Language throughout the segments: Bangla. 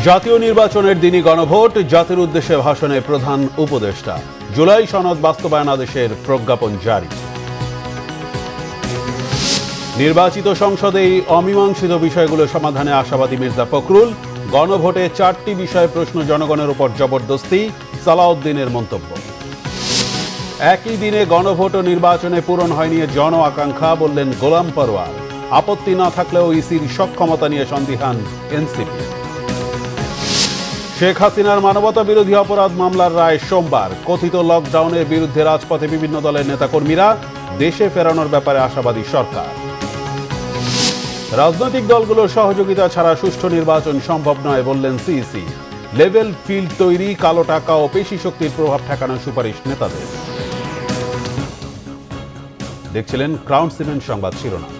জাতীয় নির্বাচনের দিনই গণভোট, জাতির উদ্দেশ্যে ভাষণে প্রধান উপদেষ্টা। জুলাই সনদ বাস্তবায়ন আদেশের প্রজ্ঞাপন জারি। নির্বাচিত সংসদেই অমীমাংসিত বিষয়গুলো সমাধানে আশাবাদী মির্জা ফখরুল। গণভোটে 4টি বিষয়ে প্রশ্ন জনগণের উপর জবরদস্তি, সালাউদ্দিনের মন্তব্য। একই দিনে গণভোট ও নির্বাচনে পূরণ হয়নি জন আকাঙ্ক্ষা, বললেন গোলাম পরোয়ার। আপত্তি না থাকলেও ইসির সক্ষমতা নিয়ে সন্দিহান এনসিপি। শেখ হাসিনার মানবতা বিরোধী অপরাধ মামলার রায় সোমবার। কথিত লকডাউনের বিরুদ্ধে রাজপথে বিভিন্ন দলের নেতাকর্মীরা। দেশে ফেরানোর ব্যাপারে আশাবাদী সরকার। রাজনৈতিক দলগুলোর সহযোগিতা ছাড়া সুষ্ঠু নির্বাচন সম্ভব নয়, বললেন সিইসি। লেভেল ফিল্ড তৈরি, কালো টাকা ও পেশি শক্তির প্রভাব ঠেকানোর সুপারিশ নেতাদের। দেখছিলেন ক্রাউন সিমেন্ট সংবাদ শিরোনাম।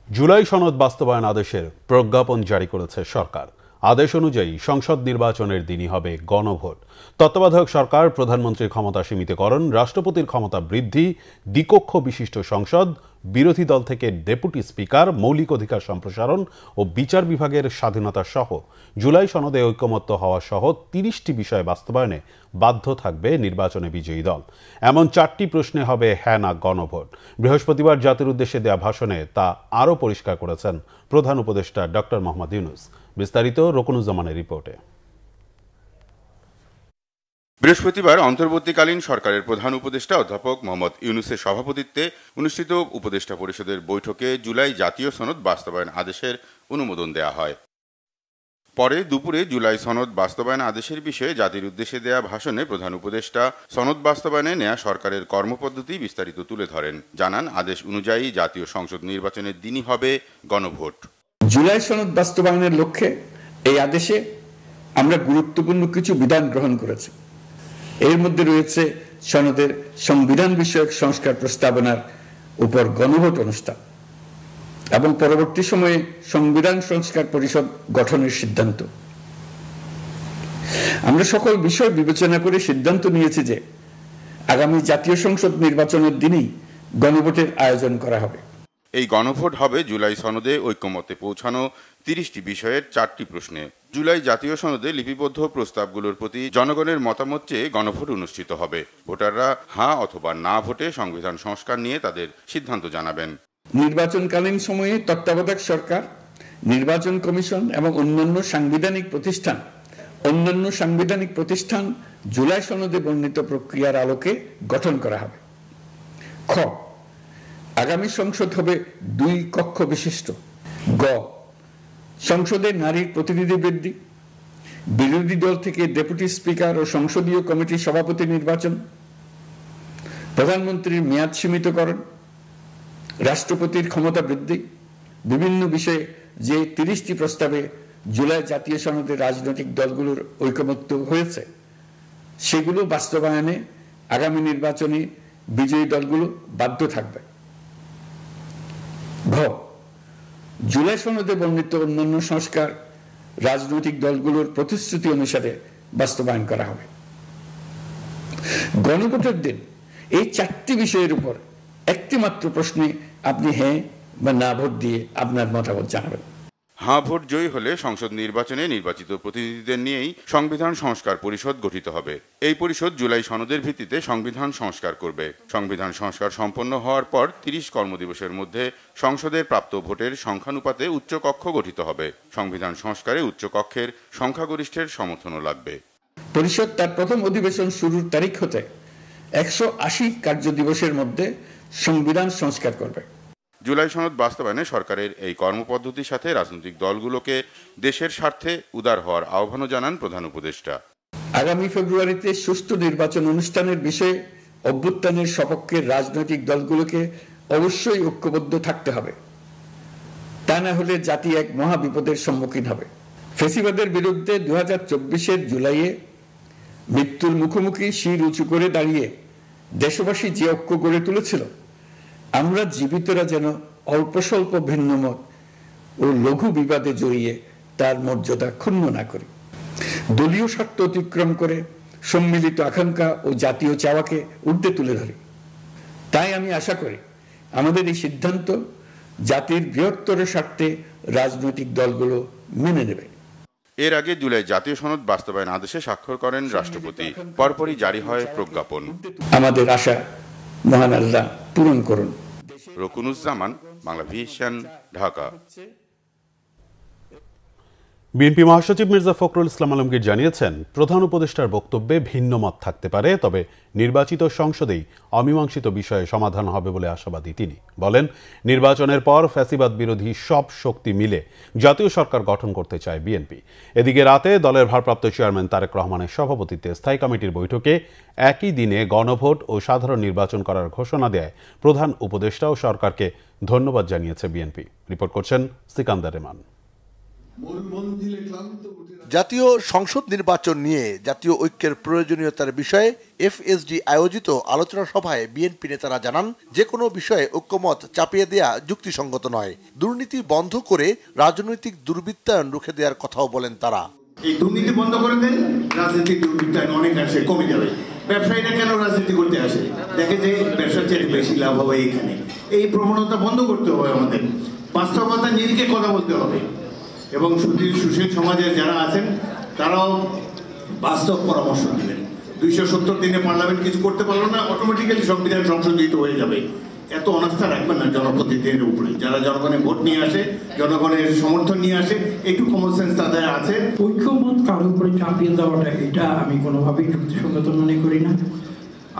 জুলাই সনদ বাস্তবায়ন আদেশের প্রজ্ঞাপন জারি করেছে সরকার। আদেশ অনুযায়ী সংসদ নির্বাচনের দিনই হবে গণভোট। তত্ত্বাবধায়ক সরকার, প্রধানমন্ত্রীর ক্ষমতা সীমিতকরণ, রাষ্ট্রপতির ক্ষমতা বৃদ্ধি, দ্বিকক্ষ বিশিষ্ট সংসদ, বিরোধী দল থেকে ডেপুটি স্পিকার, মৌলিক অধিকার সম্প্রসারণ ও বিচার বিভাগের স্বাধীনতা সহ জুলাই সনদে ঐকমত্য হওয়া সহ 30টি বিষয় বাস্তবায়নে বাধ্য থাকবে নির্বাচনে বিজয়ী দল। এমন 4টি প্রশ্নে হবে হ্যাঁ না গণভোট। বৃহস্পতিবার জাতির উদ্দেশ্যে দেয়া ভাষণে তা আরও পরিষ্কার করেছেন প্রধান উপদেষ্টা ডক্টর মোহাম্মদ ইউনূস। বিস্তারিত রকুনুজ্জামানের রিপোর্টে। বৃহস্পতিবার অন্তর্বর্তীকালীন সরকারের প্রধান উপদেষ্টা অধ্যাপক মোহাম্মদ ইউনূসের সভাপতিত্বে অনুষ্ঠিত উপদেষ্টা পরিষদের বৈঠকে জুলাই জাতীয় সনদ বাস্তবায়ন আদেশের অনুমোদন দেয়া হয়। পরে দুপুরে জুলাই সনদ বাস্তবায়ন আদেশের বিষয়ে জাতির উদ্দেশ্যে দেয়া ভাষণে প্রধান উপদেষ্টা সনদ বাস্তবায়নে নেয়া সরকারের কর্মপদ্ধতি বিস্তারিত তুলে ধরেন। জানান, আদেশ অনুযায়ী জাতীয় সংসদ নির্বাচনের দিনই হবে গণভোট। জুলাই সনদ বাস্তবায়নের লক্ষ্যে এই আদেশে আমরা গুরুত্বপূর্ণ কিছু বিধান গ্রহণ করেছি। এর মধ্যে রয়েছে সনদের সংবিধান বিষয়ক সংস্কার প্রস্তাবনার উপর গণভোট অনুষ্ঠান এবং পরবর্তী সময়ে সংবিধান সংস্কার পরিষদ গঠনের সিদ্ধান্ত। আমরা সকল বিষয় বিবেচনা করে সিদ্ধান্ত নিয়েছি যে আগামী জাতীয় সংসদ নির্বাচনের দিনই গণভোটের আয়োজন করা হবে। এই গণভোট হবে জুলাই সনদে ঐকমত্যে পৌঁছানো 30টি বিষয়ের 4টি প্রশ্নে। জুলাই জাতীয় সনদে লিপিবদ্ধ প্রস্তাবগুলোর প্রতি জনগণের মতামত চেয়ে গণভোট অনুষ্ঠিত হবে। ভোটাররা হ্যাঁ অথবা না ভোটে সংবিধান সংস্কার নিয়ে তাদের সিদ্ধান্ত জানাবেন। নির্বাচনকালীন সময়ে তত্ত্বাবধায়ক সরকার, নির্বাচন কমিশন এবং অন্যান্য সাংবিধানিক প্রতিষ্ঠান জুলাই সনদে বর্ণিত প্রক্রিয়ার আলোকে গঠন করা হবে। খ, আগামী সংসদ হবে 2 কক্ষ বিশিষ্ট। গ, সংসদে নারীর প্রতিনিধি বৃদ্ধি, বিরোধী দল থেকে ডেপুটি স্পিকার ও সংসদীয় কমিটির সভাপতি নির্বাচন, প্রধানমন্ত্রীর মেয়াদ সীমিতকরণ, রাষ্ট্রপতির ক্ষমতা বৃদ্ধি। বিভিন্ন বিষয়ে যে 30টি প্রস্তাবে জুলাই জাতীয় সনদে রাজনৈতিক দলগুলোর ঐকমত্য হয়েছে সেগুলো বাস্তবায়নে আগামী নির্বাচনে বিজয়ী দলগুলো বাধ্য থাকবে। ঘ, জুলাই সনদে বর্ণিত অন্যান্য সংস্কার রাজনৈতিক দলগুলোর প্রতিশ্রুতি অনুসারে বাস্তবায়ন করা হবে। গণভোটের দিন এই 4টি বিষয়ের উপর একটি মাত্র প্রশ্নে আপনি হ্যাঁ বা না ভোট দিয়ে আপনার মতামত জানাবেন। হ্যাঁ ভোট জয়ী হলে সংসদ নির্বাচনে নির্বাচিত প্রতিনিধিদের নিয়েই সংবিধান সংস্কার পরিষদ গঠিত হবে। এই পরিষদ জুলাই সনদের ভিত্তিতে সংবিধান সংস্কার করবে। সংবিধান সংস্কার সম্পন্ন হওয়ার পর 30 কর্মদিবসের মধ্যে সংসদের প্রাপ্ত ভোটের সংখ্যানুপাতে উচ্চকক্ষ গঠিত হবে। সংবিধান সংস্কারে উচ্চকক্ষের সংখ্যাগরিষ্ঠের সমর্থনও লাগবে। পরিষদ তার প্রথম অধিবেশন শুরুর তারিখ হতে 180 কার্যদিবসের মধ্যে সংবিধান সংস্কার করবে। জুলাই সনদ বাস্তবায়নে সরকারের এই কর্মপদ্ধতির সাথে রাজনৈতিক দলগুলোকে দেশের স্বার্থে উদার হওয়ার আহ্বানও জানান প্রধান উপদেষ্টা। আগামী ফেব্রুয়ারিতে সুষ্ঠু নির্বাচন অনুষ্ঠানের বিষয়ে অভ্যুত্থানের সপক্ষের রাজনৈতিক দলগুলোকে অবশ্যই ঐক্যবদ্ধ থাকতে হবে। তা না হলে জাতি এক মহা বিপদের সম্মুখীন হবে। ফ্যাসিবাদের বিরুদ্ধে 2024-এর জুলাইয়ে মৃত্যুর মুখোমুখি শির উঁচু করে দাঁড়িয়ে দেশবাসী যে ঐক্য গড়ে তুলেছিল, আমরা জীবিতরা যেন অল্প স্বল্প ভিন্নমত ও লঘু বিবাদে জড়িয়ে তার মর্যাদা ক্ষুণ্ণ না করি। দলীয় স্বার্থ অতিক্রম করে সম্মিলিত আকাঙ্ক্ষা ও জাতীয় চাওয়াকে ঊর্ধ্বে তুলে ধরি। তাই আমি আশা করি আমাদের এই সিদ্ধান্ত জাতির বৃহত্তর স্বার্থে রাজনৈতিক দলগুলো মেনে নেবে। এর আগে জুলাই জাতীয় সনদ বাস্তবায়ন আদেশে স্বাক্ষর করেন রাষ্ট্রপতি। পরপরই জারি হয় প্রজ্ঞাপন। আমাদের আশা মহান আল্লাহ পূরণ করুন। রকুনুজ্জামান, বাংলা ভিশন, ঢাকা। বিএনপি মহাসচিব মির্জা ফখরুল ইসলাম আলমগীর জানিয়েছেন, প্রধান উপদেষ্টার বক্তব্যে ভিন্ন মত থাকতে পারে, তবে নির্বাচিত সংসদেই অমীমাংসিত বিষয়ে সমাধান হবে বলে আশাবাদী তিনি। বলেন, নির্বাচনের পর ফ্যাসিবাদ বিরোধী সব শক্তি মিলে জাতীয় সরকার গঠন করতে চায় বিএনপি। এদিকে রাতে দলের ভারপ্রাপ্ত চেয়ারম্যান তারেক রহমানের সভাপতিত্বে স্থায়ী কমিটির বৈঠকে একই দিনে গণভোট ও সাধারণ নির্বাচন করার ঘোষণা দেয় প্রধান উপদেষ্টা ও সরকারকে ধন্যবাদ জানিয়েছে বিএনপি। রিপোর্ট করছেন সিকান্দার রেমান। জাতীয় সংসদ নির্বাচন নিয়ে জাতীয় ঐক্যের প্রয়োজনীয়তার বিষয়ে এফএসডি আয়োজিত আলোচনা সভায় বিএনপি নেতারা জানান, যে কোনো বিষয়ে ঐক্যমত চাপিয়ে দেয়া যুক্তিসঙ্গত নয়। দুর্নীতি বন্ধ করে রাজনৈতিক দুর্বৃত্তায়ন রুখে দেওয়ার কথাও বলেন তারা। এই দুর্নীতি বন্ধ করে দেন, রাজনৈতিক দুর্বৃত্তায়ন অনেকাংশে কমে যাবে। ব্যবসায়ীরা কেন রাজনীতি করতে আসে? দেখে যে ব্যবসার চেয়ে বেশি লাভ হবে এখানে। এই প্রবণতা বন্ধ করতে হবে আমাদের। বাস্তবতা নিরিখে কথা বলতে হবে এবং সুশীল সমাজের যারা আছেন তারাও বাস্তব পরামর্শ দিলেন। 270 দিনে পার্লামেন্ট কিছু করতে পারলো না, অটোমেটিক্যালি সংবিধান সংশোধিত হয়ে যাবে। এত অনাস্থা রাখবেন না জনপ্রতিনিধিদের উপরে। যারা জনগণের ভোট নিয়ে আসে, জনগণের সমর্থন নিয়ে আসে, একটু কমন সেন্স তাদের আছে। ঐক্যমত কারোর উপরে চাপিয়ে দেওয়াটা, এটা আমি কোনোভাবেই যুক্তিসঙ্গত মনে করি না।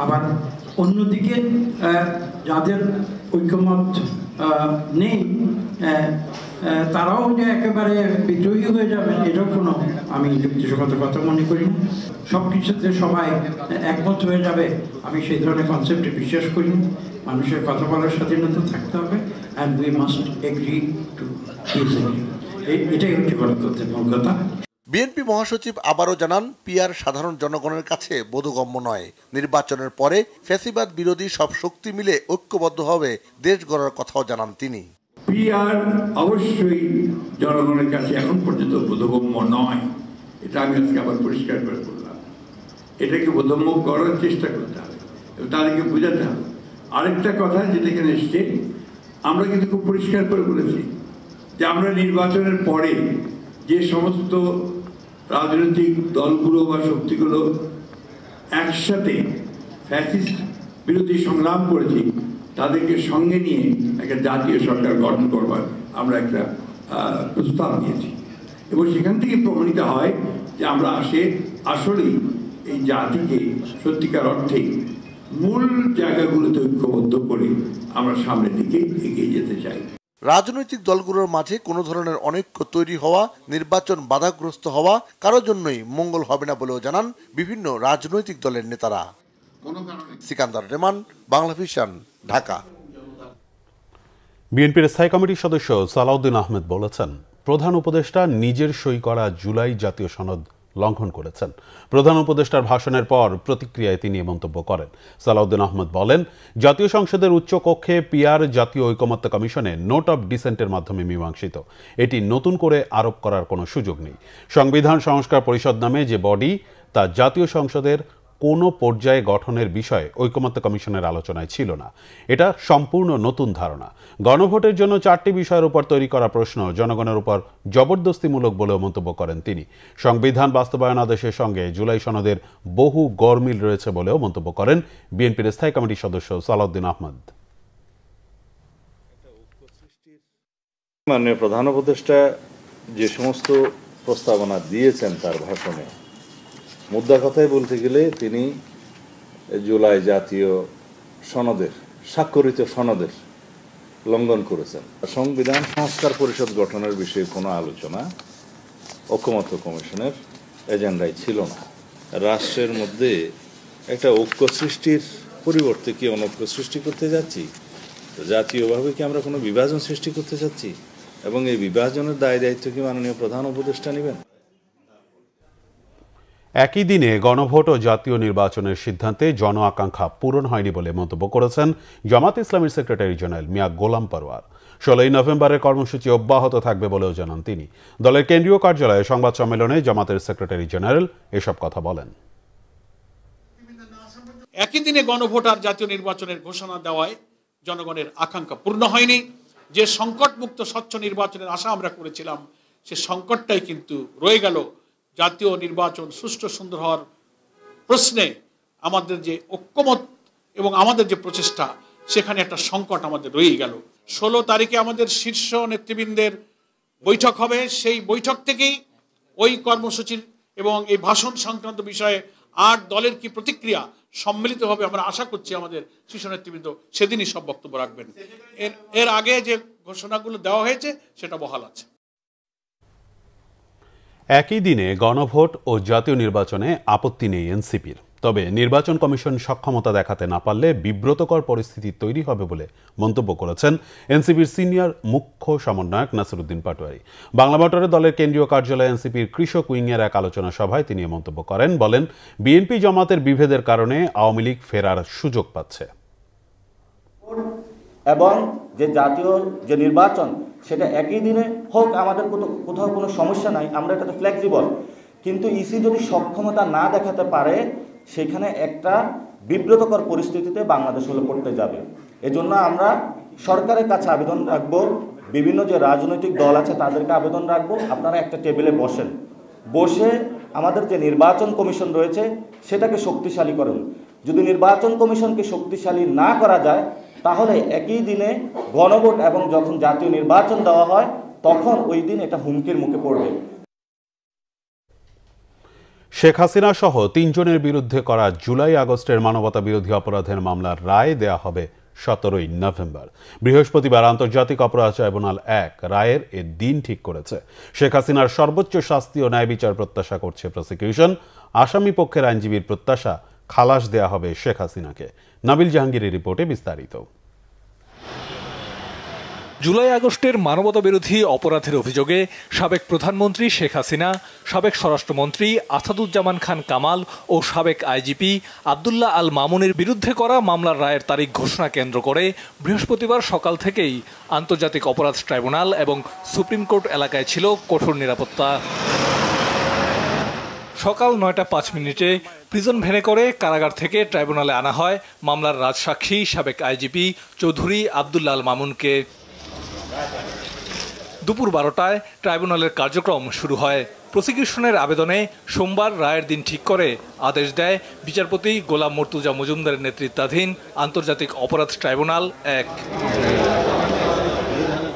আবার অন্যদিকে যাদের ঐক্যমত নেই তারাও যে একেবারে বিদ্রোহী হয়ে যাবেন, এটাও কোনো আমি যুক্তিসঙ্গত কথা মনে করি না। সব কিছুতে সবাই একমত হয়ে যাবে, আমি সেই ধরনের কনসেপ্টে বিশ্বাস করি না। মানুষের কথা বলার স্বাধীনতা থাকতে হবে, and we must agree to disagree. এটাই হচ্ছে গণতন্ত্রের মূল কথা। বিএনপি মহাসচিব আবারও জানান, পিআর সাধারণ জনগণের কাছে বোধগম্য নয়। নির্বাচনের পরে ফ্যাসিবাদ বিরোধী সব শক্তি মিলে ঐক্যবদ্ধভাবে দেশ গড়ার কথাও জানান তিনি। পিআর অবশ্যই জনগণের কাছে এখন পর্যন্ত বোধগম্য নয়, এটা আমি আজকে আবার পরিষ্কার করে বললাম। এটাকে বোধগম্য করার চেষ্টা করতে হবে, তাদেরকে বোঝাতে হবে। আরেকটা কথা যেটা এখানে এসছে, আমরা কিন্তু খুব পরিষ্কার করে বলেছি যে আমরা নির্বাচনের পরে যে সমস্ত রাজনৈতিক দলগুলো বা শক্তিগুলো একসাথে ফ্যাসিস্ট বিরোধী সংগ্রাম করেছি, তাদেরকে সঙ্গে নিয়ে একটা জাতীয় সরকার গঠন করবার আমরা একটা প্রস্তাব দিয়েছি। এবং সেখান থেকে প্রমাণিত হয় যে আমরা আসলেই এই জাতিকে সত্যিকার অর্থে মূল জায়গাগুলোতে ঐক্যবদ্ধ করে আমরা সামনের দিকে এগিয়ে যেতে চাই। রাজনৈতিক দলগুলোর মাঝে কোনো ধরনের অনৈক্য তৈরি হওয়া, নির্বাচন বাধাগ্রস্ত হওয়া কারোর জন্যই মঙ্গল হবে না বলেও জানান বিভিন্ন রাজনৈতিক দলের নেতারা। সিকান্দার রেমান, বাংলা ভিশন, ঢাকা। বিএনপির স্থায়ী কমিটির সদস্য সালাউদ্দিন আহমেদ বলেছেন, প্রধান উপদেষ্টা নিজের সই করা জুলাই জাতীয় সনদ লঙ্ঘন করেছেন। প্রধান উপদেষ্টার ভাষণের পর প্রতিক্রিয়ায় তিনি মন্তব্য করেন। সালাউদ্দিন আহমেদ বলেন, জাতীয় সংসদের উচ্চ কক্ষে পিআর জাতীয় ঐকমত্য কমিশনে নোট অব ডিসেন্টের মাধ্যমে মীমাংসিত। এটি নতুন করে আরোপ করার কোনো সুযোগ নেই। সংবিধান সংস্কার পরিষদ নামে যে বডি, তা জাতীয় সংসদের কোনো পর্যায়ে গঠনের বিষয়ে ঐকমত্য কমিশনের আলোচনায় ছিল না। এটা সম্পূর্ণ নতুন ধারণা। গণভোটের জন্য 4টি বিষয়ের উপর তৈরি করা প্রশ্ন জনগণের উপর জবরদস্তিমূলক বলেও মন্তব্য করেন তিনি। সংবিধান বাস্তবায়ন আদেশের সঙ্গে জুলাই সনদের বহু গরমিল রয়েছে বলেও মন্তব্য করেন বিএনপির স্থায়ী কমিটির সদস্য সালাউদ্দিন আহমেদ। মাননীয় প্রধান উপদেষ্টা যে সমস্ত প্রস্তাবনা দিয়েছেন তার ভাষণে, মুদ্রা কথায় বলতে গেলে তিনি জুলাই জাতীয় সনদের, স্বাক্ষরিত সনদের লঙ্ঘন করেছেন। সংবিধান সংস্কার পরিষদ গঠনের বিষয়ে কোনো আলোচনা ঐকমত্য কমিশনের এজেন্ডায় ছিল না। রাষ্ট্রের মধ্যে একটা ঐক্য সৃষ্টির পরিবর্তে কি অনৈক্য সৃষ্টি করতে যাচ্ছি? তো জাতীয়ভাবে কি আমরা কোনো বিভাজন সৃষ্টি করতে চাচ্ছি? এবং এই বিভাজনের দায় দায়িত্ব কি মাননীয় প্রধান উপদেষ্টা নেবেন? একই দিনে গণভোট ও জাতীয় নির্বাচনের সিদ্ধান্তে জন আকাঙ্ক্ষা পূরণ হয়নি বলে মন্তব্য করেছেন জামাত ইসলামীর সেক্রেটারি জেনারেল মিয়া গোলাম পরওয়ার। 16ই নভেম্বরের কর্মসূচি অব্যাহত থাকবে বলেও জানান তিনি। দলের কেন্দ্রীয় কার্যালয়ে সংবাদ সম্মেলনে জামাতের সেক্রেটারি জেনারেল এসব কথা বলেন। একই দিনে গণভোট আর জাতীয় নির্বাচনের ঘোষণা দেওয়ায় জনগণের আকাঙ্ক্ষা পূর্ণ হয়নি। যে সংকটমুক্ত স্বচ্ছ নির্বাচনের আশা আমরা করেছিলাম, সে সংকটটাই কিন্তু রয়ে গেল। জাতীয় নির্বাচন সুষ্ঠু সুন্দর হওয়ার প্রশ্নে আমাদের যে ঐক্যমত এবং আমাদের যে প্রচেষ্টা, সেখানে একটা সংকট আমাদের রয়ে গেল। 16 তারিখে আমাদের শীর্ষ নেতৃবৃন্দের বৈঠক হবে। সেই বৈঠক থেকেই ওই কর্মসূচির এবং এই ভাষণ সংক্রান্ত বিষয়ে 8 দলের কি প্রতিক্রিয়া সম্মিলিত হবে আমরা আশা করছি আমাদের শীর্ষ নেতৃবৃন্দ সেদিনই সব বক্তব্য রাখবেন। এর আগে যে ঘোষণাগুলো দেওয়া হয়েছে সেটা বহাল আছে। একই দিনে গণভোট ও জাতীয় নির্বাচনে আপত্তি নেই এনসিপির। তবে নির্বাচন কমিশন সক্ষমতা দেখাতে না পারলে বিব্রতকর পরিস্থিতি তৈরি হবে বলে মন্তব্য করেছেন এনসিপির সিনিয়র মুখ্য সমন্বয়ক নাসিরউদ্দিন পাটোয়ারি। বাংলা মোটরে দলের কেন্দ্রীয় কার্যালয়ে এনসিপির কৃষক উইংয়ের এক আলোচনা সভায় তিনি মন্তব্য করেন। বলেন, বিএনপি জামাতের বিভেদের কারণে আওয়ামী লীগ ফেরার সুযোগ পাচ্ছে এবং যে জাতীয় যে নির্বাচন সেটা একই দিনে হোক, আমাদের কোথাও কোনো সমস্যা নাই, আমরা এটাতে ফ্লেক্সিবল। কিন্তু ইসি যদি সক্ষমতা না দেখাতে পারে সেখানে একটা বিব্রতকর পরিস্থিতিতে বাংলাদেশ হলে পড়তে যাবে। এজন্য আমরা সরকারের কাছে আবেদন রাখবো, বিভিন্ন যে রাজনৈতিক দল আছে তাদেরকে আবেদন রাখবো, আপনারা একটা টেবিলে বসে আমাদের যে নির্বাচন কমিশন রয়েছে সেটাকে শক্তিশালী করুন। যদি নির্বাচন কমিশনকে শক্তিশালী না করা যায় তাহলে একই দিনে গণভোট এবং যখন জাতীয় নির্বাচন দেওয়া হয় তখন ওই দিন এটা হুমকির মুখে পড়বে। শেখ হাসিনা সহ 3 জনের বিরুদ্ধে করা জুলাই আগস্টের মানবতা বিরোধী অপরাধের মামলার রায় দেয়া হবে 17ই নভেম্বর। বৃহস্পতিবার আন্তর্জাতিক অপরাধ ট্রাইব্যুনাল 1 রায়ের এ দিন ঠিক করেছে। শেখ হাসিনার সর্বোচ্চ শাস্তি ও ন্যায় বিচার প্রত্যাশা করছে প্রসিকিউশন। আসামি পক্ষের আইনজীবীর প্রত্যাশা খালাস দেয়া হবে শেখ হাসিনাকে। নাবিল জাহাঙ্গীরের রিপোর্টে বিস্তারিত। জুলাই আগস্টের মানবতা বিরোধী অপরাধের অভিযোগে সাবেক প্রধানমন্ত্রী শেখ হাসিনা, সাবেক স্বরাষ্ট্রমন্ত্রী আসাদুজ্জামান খান কামাল ও সাবেক আইজিপি আব্দুল্লাহ আল মামুনের বিরুদ্ধে করা মামলার রায়ের তারিখ ঘোষণা কেন্দ্র করে বৃহস্পতিবার সকাল থেকেই আন্তর্জাতিক অপরাধ ট্রাইব্যুনাল এবং সুপ্রিম কোর্ট এলাকায় ছিল কঠোর নিরাপত্তা। সকাল 9টা 5 মিনিটে প্রিজন ভ্যানে করে কারাগার থেকে ট্রাইব্যুনালে আনা হয় মামলার রাজসাক্ষী সাবেক আইজিপি চৌধুরী আব্দুল্লাহ আল মামুনকে। দুপুর 12টায় ট্রাইব্যুনালের কার্যক্রম শুরু হয়। প্রসিকিউশনের আবেদনে সোমবার রায়ের দিন ঠিক করে আদেশ দেয় বিচারপতি গোলাম মর্তুজা মজুমদারের নেতৃত্বাধীন আন্তর্জাতিক অপরাধ ট্রাইব্যুনাল 1।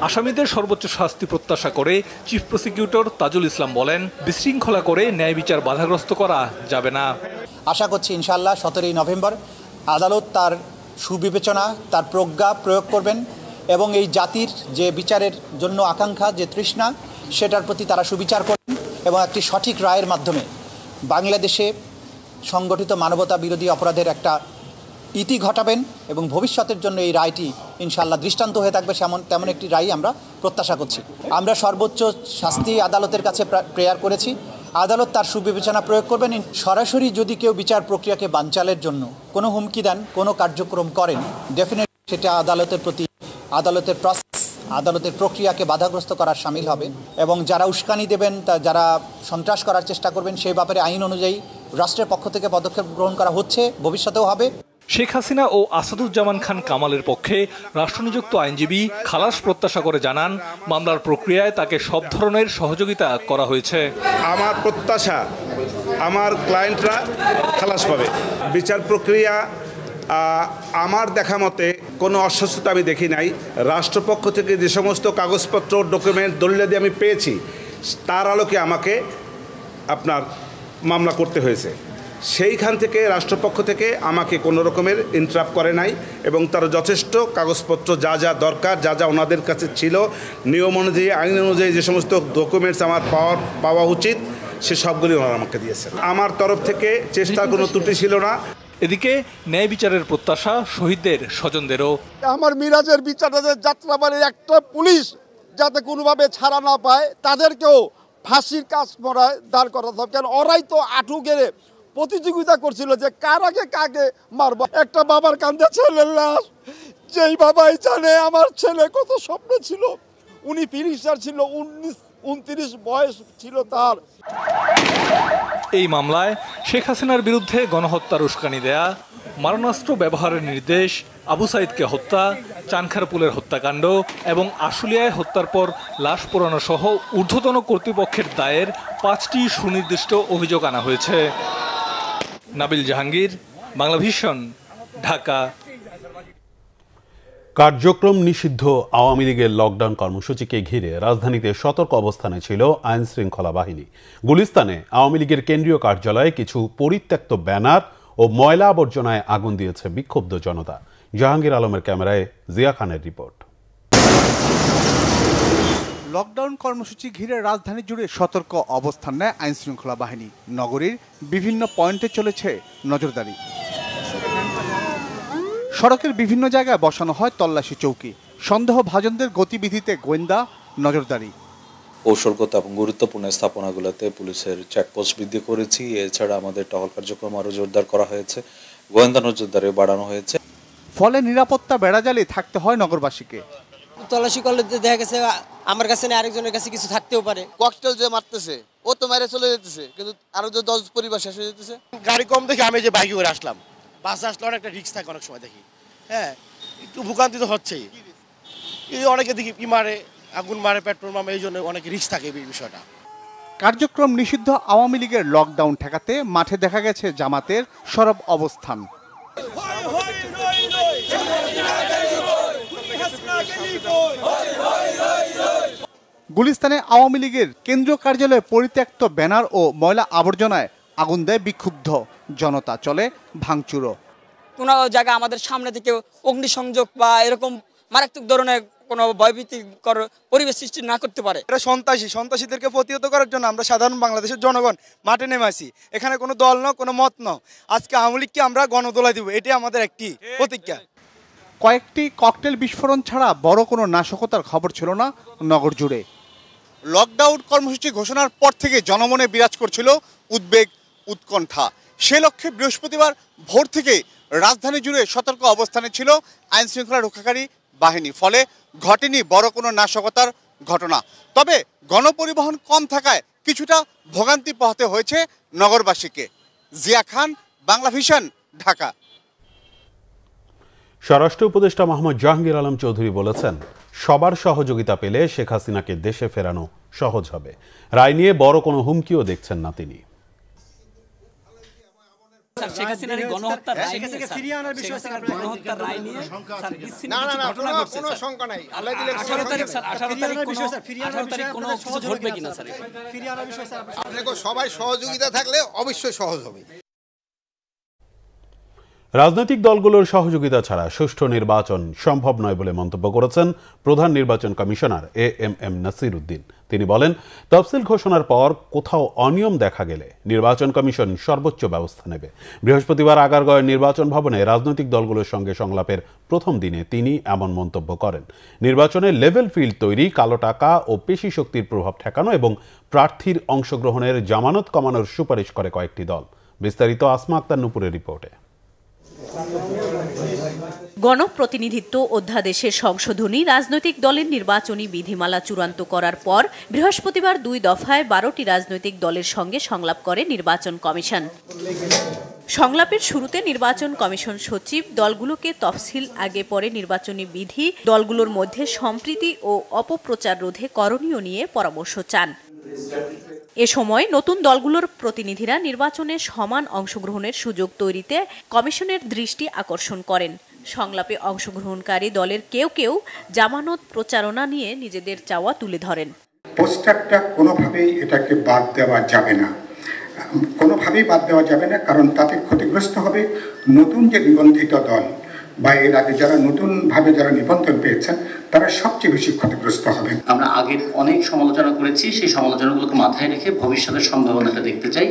আসামিদের সর্বোচ্চ শাস্তি প্রত্যাশা করে চিফ প্রসিকিউটর তাজুল ইসলাম বলেন, বিশৃঙ্খলা করে ন্যায় বিচার বাধাগ্রস্ত করা যাবে না। আশা করছি ইনশাআল্লাহ 17ই নভেম্বর আদালত তার সুবিবেচনা, তার প্রজ্ঞা প্রয়োগ করবেন এবং এই জাতির যে বিচারের জন্য আকাঙ্ক্ষা, যে তৃষ্ণা, সেটার প্রতি তারা সুবিচার করবেন এবং একটি সঠিক রায়ের মাধ্যমে বাংলাদেশে সংগঠিত মানবতা বিরোধী অপরাধের একটা ইতি ঘটাবেন এবং ভবিষ্যতের জন্য এই রায়টি ইনশাআল্লাহ দৃষ্টান্ত হয়ে থাকবে তেমন একটি রায় আমরা প্রত্যাশা করছি। আমরা সর্বোচ্চ শাস্তি আদালতের কাছে প্রেয়ার করেছি, আদালত তার সুবিবেচনা প্রয়োগ করবেন। সরাসরি যদি কেউ বিচার প্রক্রিয়াকে বানচালের জন্য কোনো হুমকি দেন, কোনো কার্যক্রম করেন, ডেফিনেটলি সেটা আদালতের প্রতি, আদালতের প্রসেস, আদালতের প্রক্রিয়াকে বাধাগ্রস্ত করার শামিল হবে এবং যারা উস্কানি দেবেন, যারা সন্ত্রাস করার চেষ্টা করবেন, সেই ব্যাপারে আইন অনুযায়ী রাষ্ট্রের পক্ষ থেকে পদক্ষেপ গ্রহণ করা হচ্ছে, ভবিষ্যতেও হবে। শেখ হাসিনা ও আসাদুজ্জামান খান কামালের পক্ষে রাষ্ট্রনিযুক্ত আইনজীবী খালাস প্রত্যাশা করে জানান, মামলার প্রক্রিয়ায় তাকে সব ধরনের সহযোগিতা করা হয়েছে। আমার প্রত্যাশা আমার ক্লায়েন্টরা খালাস পাবে। বিচার প্রক্রিয়া আমার দেখা মতে কোনো অস্বস্থতা আমি দেখি নাই। রাষ্ট্রপক্ষ থেকে যে সমস্ত কাগজপত্র, ডকুমেন্ট, দলিলাদি আমি পেয়েছি তার আলোকে আমাকে আপনার মামলা করতে হয়েছে। সেইখান থেকে রাষ্ট্রপক্ষ থেকে আমাকে কোনো রকমের ইন্টারাপ্ট করে নাই এবং তার যথেষ্ট কাগজপত্র যা যা দরকার, যা যা ওনাদের কাছে ছিল, নিয়ম অনুযায়ী, আইন অনুযায়ী যে সমস্ত ডকুমেন্টস আমার পাওয়া উচিত সে সবগুলি ওনারা আমাকে দিয়েছেন। আমার তরফ থেকে চেষ্টার কোনো ত্রুটি ছিল না। এদিকে ন্যায় বিচারের প্রত্যাশা শহীদদের স্বজনদেরও। আমার মিরাজের বিচারে যাত্রাবাড়ির একটা পুলিশ যাতে কোনোভাবে ছাড়া না পায়, তাদেরকেও ফাঁসির কাজ করায় দাঁড় করাতে হবে। কারণ ওরাই তো আঁটু গেড়ে প্রতিযোগিতা করছিল যে কার আগে কাকে মারব। একটা বাবার কান্দে ছেলের লাশ, যেই বাবাই জানে আমার ছেলে কত স্বপ্ন ছিল। উনি ফিনিশার ছিল, 19-29 বয়স ছিল তার। এই মামলায় শেখ হাসিনার বিরুদ্ধে গণহত্যার উস্কানি দেয়া মারণাস্ত্র ব্যবহারের নির্দেশ, আবু সাইদকে হত্যা, চানখারপুলের হত্যাকাণ্ড এবং আশুলিয়ায় হত্যার পর লাশ পোড়ানো সহ ঊর্ধ্বতন কর্তৃপক্ষের দায়ের 5টি সুনির্দিষ্ট অভিযোগ আনা হয়েছে। নাবিল জাহাঙ্গীর, বাংলাভিশন, ঢাকা। কার্যক্রম নিষিদ্ধ আওয়ামী লীগের লকডাউন কর্মসূচিকে ঘিরে রাজধানীতে সতর্ক অবস্থানে ছিল আইন শৃঙ্খলা বাহিনী। গুলিস্তানে আওয়ামী লীগের কেন্দ্রীয় কার্যালয়ে কিছু পরিত্যক্ত ব্যানার ও ময়লা আবর্জনায় আগুন দিয়েছে বিক্ষুব্ধ জনতা। জাহাঙ্গীর আলমের ক্যামেরায় জিয়া খানের রিপোর্ট। লকডাউন কর্মসূচি ঘিরে রাজধানী জুড়ে সতর্ক অবস্থান নেয় আইন শৃঙ্খলা বাহিনী। নগরীর বিভিন্ন পয়েন্টে চলেছে নজরদারি। সড়কের বিভিন্ন জায়গায় বসানো হয় তল্লাশি চৌকি। সন্দেহভাজনদের গতিবিধিতে গোয়েন্দা নজরদারি। কৌশলগত এবং গুরুত্বপূর্ণ স্থাপনাগুলোতে পুলিশের চেকপোস্ট বৃদ্ধি করেছি। এছাড়া আমাদের টহল কার্যক্রম আরও জোরদার করা হয়েছে, গোয়েন্দা নজরদারি বাড়ানো হয়েছে। ফলে নিরাপত্তা বেড়াজালে থাকতে হয় নগরবাসীকে। তল্লাশি করলে দেখা গেছে আমার কাছে না, আরেকজনের কাছে কিছু থাকতেও পারে। ককটেল যে মারতেছে ও তো মেরে চলে যেতেছে, কিন্তু আরো যে 10 পরিবার শেষ হয়ে যেতেছে। গাড়ি কম দেখে আমি যে বাইকে করে আসলাম, বাসে আসলে অনেকটা রিস্ক থাকে অনেক সময় দেখি। হ্যাঁ, একটু ভোগান্তি তো হচ্ছেই। অনেকে দেখি কি মারে, আগুন মারে, পেট্রোল মারে, এই জন্য অনেক রিস্ক থাকে এই বিষয়টা। কার্যক্রম নিষিদ্ধ আওয়ামী লীগের লকডাউন ঠেকাতে মাঠে দেখা গেছে জামাতের সরব অবস্থান। গুলিস্তানে আওয়ামী লীগের কেন্দ্রীয় কার্যালয়ে পরিত্যক্ত ব্যানার ও ময়লা আবর্জনায় আগুন দেয় বিক্ষুব্ধ জনতা। চলে ভাঙচুরও। কোনো জায়গা আমাদের সামনে থেকে অগ্নিসংযোগ বা এরকম মারাত্মক ধরনের কোনো ভয়ভীতিকর পরিবেশ সৃষ্টি না করতে পারে। এটা সন্ত্রাসীদেরকে প্রতিহত করার জন্য আমরা সাধারণ বাংলাদেশের জনগণ মাঠে নেমে আসি। এখানে কোনো দল না, কোনো মত না। আজকে আওয়ামী লীগকে আমরা গণদোলাই দিব, এটাই আমাদের একটি প্রতিজ্ঞা। কয়েকটি ককটেল বিস্ফোরণ ছাড়া বড় কোনো নাশকতার খবর ছিল না নগর জুড়ে। লকডাউন কর্মসূচি ঘোষণার পর থেকে জনমনে বিরাজ করছিল উদ্বেগ, উৎকণ্ঠা। সে লক্ষ্যে বৃহস্পতিবার ভোর থেকে রাজধানী জুড়ে সতর্ক অবস্থানে ছিল আইন শৃঙ্খলা রক্ষাকারী বাহিনী। ফলে ঘটেনি বড় কোনো নাশকতার ঘটনা। তবে গণপরিবহন কম থাকায় কিছুটা ভোগান্তি পোহাতে হয়েছে নগরবাসীকে। জিয়া খান, বাংলাভিশন, ঢাকা। স্বরাষ্ট্র উপদেষ্টা মোহাম্মদ জাহাঙ্গীর আলম চৌধুরী বলেছেন, সবার সহযোগিতা পেলে শেখ হাসিনাকে দেশে ফেরানো সহজ হবে। রায় নিয়ে বড় কোনো হুমকিও দেখছেন না তিনি। শেখ হাসিনার গণহত্যার রায় নিয়ে গণহত্যার রায় নিয়ে কোনো শঙ্কা নাই। 18 তারিখ স্যার, 18 তারিখ কোনো কিছু ঘটবে কিনা স্যার? আপনাকে সবাই সহযোগিতা থাকলে অবশ্যই সহজ হবে। রাজনৈতিক দলগুলোর সহযোগিতা ছাড়া সুষ্ঠু নির্বাচন সম্ভব নয় বলে মন্তব্য করেছেন প্রধান নির্বাচন কমিশনার এএমএম নাসির উদ্দিন। তিনি বলেন, তফসিল ঘোষণার পর কোথাও অনিয়ম দেখা গেলে নির্বাচন কমিশন সর্বোচ্চ ব্যবস্থা নেবে। বৃহস্পতিবার আগারগাঁওয়ের নির্বাচন ভবনে রাজনৈতিক দলগুলোর সঙ্গে সংলাপের প্রথম দিনে তিনি এমন মন্তব্য করেন। নির্বাচনে লেভেল ফিল্ড তৈরি, কালো টাকা ও পেশি শক্তির প্রভাব ঠেকানো এবং প্রার্থীর অংশগ্রহণের জামানত কমানোর সুপারিশ করে কয়েকটি দল। বিস্তারিত আসমা আক্তার নুপুরের রিপোর্টে। গণপ্রতিনিধিত্ব অধ্যাদেশের সংশোধনী রাজনৈতিক দলের নির্বাচনী বিধিমালা চূড়ান্ত করার পর বৃহস্পতিবার 2 দফায় 12টি রাজনৈতিক দলের সঙ্গে সংলাপ করে নির্বাচন কমিশন। সংলাপের শুরুতে নির্বাচন কমিশন সচিব দলগুলোকে তফসিল আগে পরে নির্বাচনী বিধি, দলগুলোর মধ্যে সম্প্রীতি ও অপপ্রচার রোধে করণীয় নিয়ে পরামর্শ চান। এ সময় নতুন দলগুলোর প্রতিনিধিরা নির্বাচনে সমান অংশগ্রহণের সুযোগ তৈরিতে কমিশনের দৃষ্টি আকর্ষণ করেন। সংলাপে অংশগ্রহণকারী দলের কেউ কেউ জামানত প্রচারণা নিয়ে নিজেদের চাওয়া তুলে ধরেন। পোস্টারটা কোনোভাবেই এটাকে বাদ দেওয়া যাবে না, কারণ তাতে ক্ষতিগ্রস্ত হবে নতুন যে নিবন্ধিত দল বা এর আগে যারা নতুনভাবে যারা নিবন্ধন পেয়েছেন তারা সবচেয়ে বেশি ক্ষতিগ্রস্ত হবেন। আমরা আগে অনেক সমালোচনা করেছি, সেই সমালোচনাগুলোকে মাথায় রেখে ভবিষ্যতের সম্ভাবনাটা দেখতে চাই।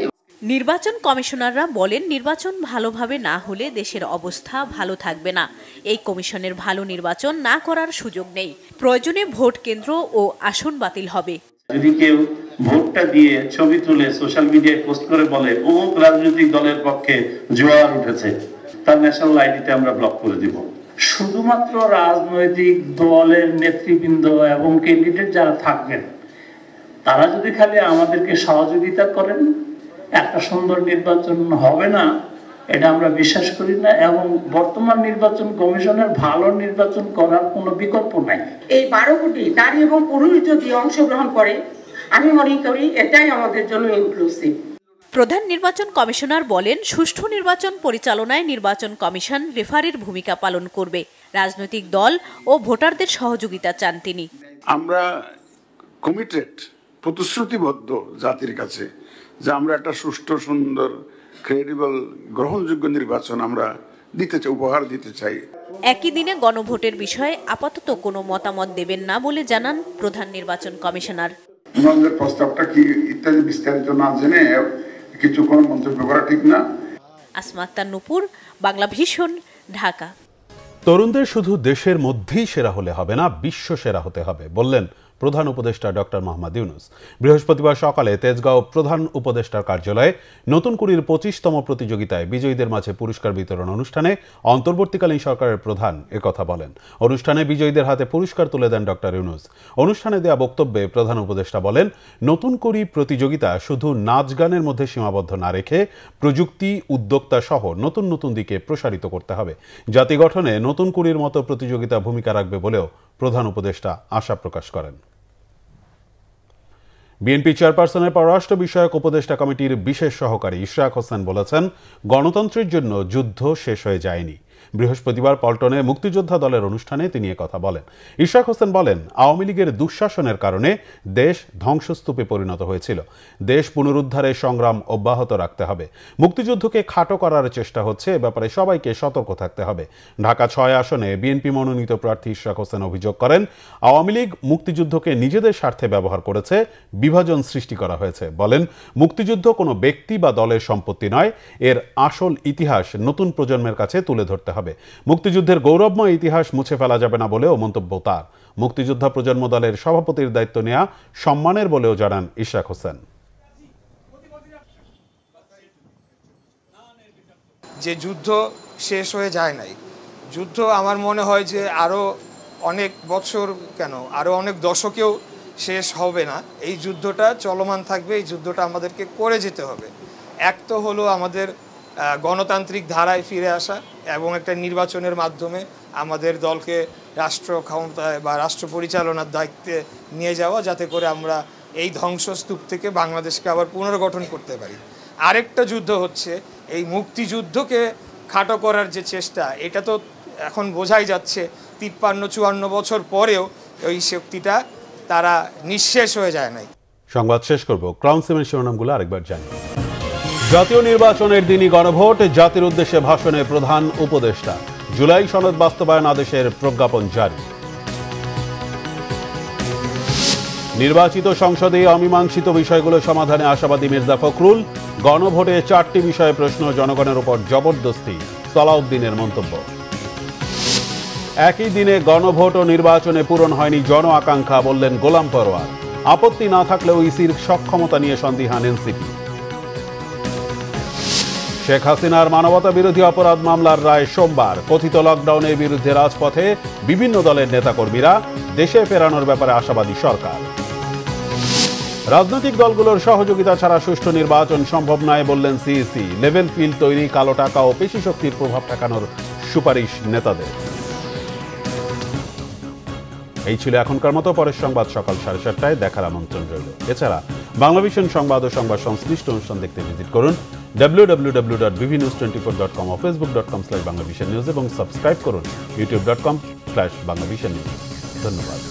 নির্বাচন কমিশনাররা বলেন, নির্বাচন ভালোভাবে না হলে দেশের অবস্থা ভালো থাকবে না। এই কমিশনের ভালো নির্বাচন না করার সুযোগ নেই। প্রয়োজনে ভোট কেন্দ্র ও আসন বাতিল হবে। যদি কেউ ভোটটা দিয়ে ছবি তুলে সোশ্যাল মিডিয়ায় পোস্ট করে বলে অমুক রাজনৈতিক দলের পক্ষে জোয়ার উঠেছে, তার ন্যাশনাল আইডিতে আমরা ব্লক করে দিব। শুধুমাত্র রাজনৈতিক দলের নেতৃবৃন্দ এবং ক্যান্ডিডেট যারা থাকবেন তারা যদি খালি আমাদেরকে সহযোগিতা করেন, একটা সুন্দর নির্বাচন হবে না এটা আমরা বিশ্বাস করি না, এবং বর্তমান নির্বাচন কমিশনের ভালো নির্বাচন করার কোনো বিকল্প নাই। এই 12 কোটি নারী এবং পুরুষ যদি অংশগ্রহণ করে, আমি মনে করি এটাই আমাদের জন্য ইনক্লুসিভ। প্রধান নির্বাচন কমিশনার বলেন, সুষ্ঠু নির্বাচন পরিচালনায় নির্বাচন কমিশন রেফারির ভূমিকা পালন করবে। রাজনৈতিক দল ও ভোটারদের সহযোগিতা চান তিনি। আমরা কমিটেড, প্রতিশ্রুতিবদ্ধ জাতির কাছে যে আমরা একটা সুষ্ঠু, সুন্দর, ক্রেডিবল, গ্রহণযোগ্য নির্বাচন আমরা দিতে চাই, উপহার দিতে চাই। একই দিনে গণভোটের বিষয়ে আপাতত কোনো মতামত দেবেন না বলে জানান প্রধান নির্বাচন কমিশনার। আমাদের প্রস্তাবটা কি ইত্যাদি বিস্তারিত না জেনে কিছু কোনো মন্তব্য করা ঠিক না। আসমা আক্তার নূপুর, বাংলা ভিশন, ঢাকা। তরুণদের শুধু দেশের মধ্যেই সেরা হলে হবে না, বিশ্ব সেরা হতে হবে বললেন প্রধান উপদেষ্টা ডক্টর মোহাম্মদ ইউনূস। বৃহস্পতিবার সকালে তেজগাঁও প্রধান উপদেষ্টার কার্যালয়ে নতুন কুড়ির 25তম প্রতিযোগিতায় বিজয়ীদের মাঝে পুরস্কার বিতরণ অনুষ্ঠানে অন্তর্বর্তীকালীন সরকারের প্রধান একথা বলেন। অনুষ্ঠানে বিজয়ীদের হাতে পুরস্কার তুলে দেন ডক্টর ইউনূস। অনুষ্ঠানে দেয়া বক্তব্যে প্রধান উপদেষ্টা বলেন, নতুন কুড়ি প্রতিযোগিতা শুধু নাচ গানের মধ্যে সীমাবদ্ধ না রেখে প্রযুক্তি, উদ্যোক্তা সহ নতুন নতুন দিকে প্রসারিত করতে হবে। জাতি গঠনে নতুন কুড়ির মতো প্রতিযোগিতা ভূমিকা রাখবে বলেও প্রধান উপদেষ্টা আশা প্রকাশ করেন। বিএনপি চেয়ারপারসনের পররাষ্ট্র বিষয়ক উপদেষ্টা কমিটির বিশেষ সহকারী ইশরাক হোসেন বলেছেন, গণতন্ত্রের জন্য যুদ্ধ শেষ হয়ে যায়নি। বৃহস্পতিবার পল্টনে মুক্তিযোদ্ধা দলের অনুষ্ঠানে তিনি একথা বলেন। ইশরাক হোসেন বলেন, আওয়ামী লীগের দুঃশাসনের কারণে দেশ ধ্বংসস্তূপে পরিণত হয়েছিল। দেশ পুনরুদ্ধারের সংগ্রাম অব্যাহত রাখতে হবে। মুক্তিযুদ্ধকে খাটো করার চেষ্টা হচ্ছে, এ ব্যাপারে সবাইকে সতর্ক থাকতে হবে। ঢাকা 6 আসনে বিএনপি মনোনীত প্রার্থী ইশরাক হোসেন অভিযোগ করেন, আওয়ামী লীগ মুক্তিযুদ্ধকে নিজেদের স্বার্থে ব্যবহার করেছে, বিভাজন সৃষ্টি করা হয়েছে। বলেন, মুক্তিযুদ্ধ কোনো ব্যক্তি বা দলের সম্পত্তি নয়, এর আসল ইতিহাস নতুন প্রজন্মের কাছে তুলে ধরতে হবে। মুক্তিযুদ্ধের গৌরবময় ইতিহাস মুছে ফেলা যাবে না বলেও মন্তব্য তার। মুক্তিযোদ্ধা প্রজন্ম দলের সভাপতির দায়িত্ব নেওয়া সম্মানের বলেও জানান ইশরাক হোসেন। যে যুদ্ধ শেষ হয়ে যায় নাই, যুদ্ধ আমার মনে হয় যে আরো অনেক বছর, কেন আরো অনেক দশকেও শেষ হবে না। এই যুদ্ধটা চলমান থাকবে, এই যুদ্ধটা আমাদেরকে করে যেতে হবে। এক তো হলো আমাদের গণতান্ত্রিক ধারায় ফিরে আসা এবং একটা নির্বাচনের মাধ্যমে আমাদের দলকে রাষ্ট্র ক্ষমতায় বা রাষ্ট্র পরিচালনার দায়িত্বে নিয়ে যাওয়া, যাতে করে আমরা এই ধ্বংসস্তূপ থেকে বাংলাদেশকে আবার পুনর্গঠন করতে পারি। আরেকটা যুদ্ধ হচ্ছে এই মুক্তিযুদ্ধকে খাটো করার যে চেষ্টা, এটা তো এখন বোঝাই যাচ্ছে 53-54 বছর পরেও ওই শক্তিটা তারা নিঃশেষ হয়ে যায় নাই। সংবাদ শেষ করব, ক্রাউন সিমেন্ট শিরোনামগুলো আরেকবার জানি। জাতীয় নির্বাচনের দিনই গণভোট, জাতির উদ্দেশ্যে ভাষণে প্রধান উপদেষ্টা। জুলাই সনদ বাস্তবায়ন আদেশের প্রজ্ঞাপন জারি। নির্বাচিত সংসদে অমীমাংসিত বিষয়গুলো সমাধানে আশাবাদী মির্জা ফখরুল। গণভোটে 4টি বিষয়ে প্রশ্ন, জনগণের উপর জবরদস্তি, সালাউদ্দিনের মন্তব্য। একই দিনে গণভোট ও নির্বাচনে পূরণ হয়নি জন আকাঙ্ক্ষা, বললেন গোলাম পরোয়ার। আপত্তি না থাকলেও ইসির সক্ষমতা নিয়ে সন্দিহান এনসিপি। শেখ হাসিনার মানবতা বিরোধী অপরাধ মামলার রায় সোমবার। কথিত লকডাউনের বিরুদ্ধে রাজপথে বিভিন্ন দলের নেতাকর্মীরা। দেশে ফেরানোর ব্যাপারে আশাবাদী সরকার। রাজনৈতিক দলগুলোর সহযোগিতা ছাড়া সুষ্ঠু নির্বাচন সম্ভব নয়, বললেন সিইসি। লেভেল ফিল্ড তৈরি, কালো টাকা ও পেশি শক্তির প্রভাব ঠেকানোর সুপারিশ নেতাদের। এই ছিল এখনকার মতো। পরের সংবাদ সকাল 7:30টায় দেখার আমন্ত্রণ রইল। এছাড়া বাংলাভিশন সংবাদ ও সংবাদ সংশ্লিষ্ট অনুষ্ঠান দেখতে ভিজিট করুন www.bvnews24.com ও facebook.com/banglavishnnews এবং সাবস্ক্রাইব করুন youtube.com/banglavishnnews। ধন্যবাদ।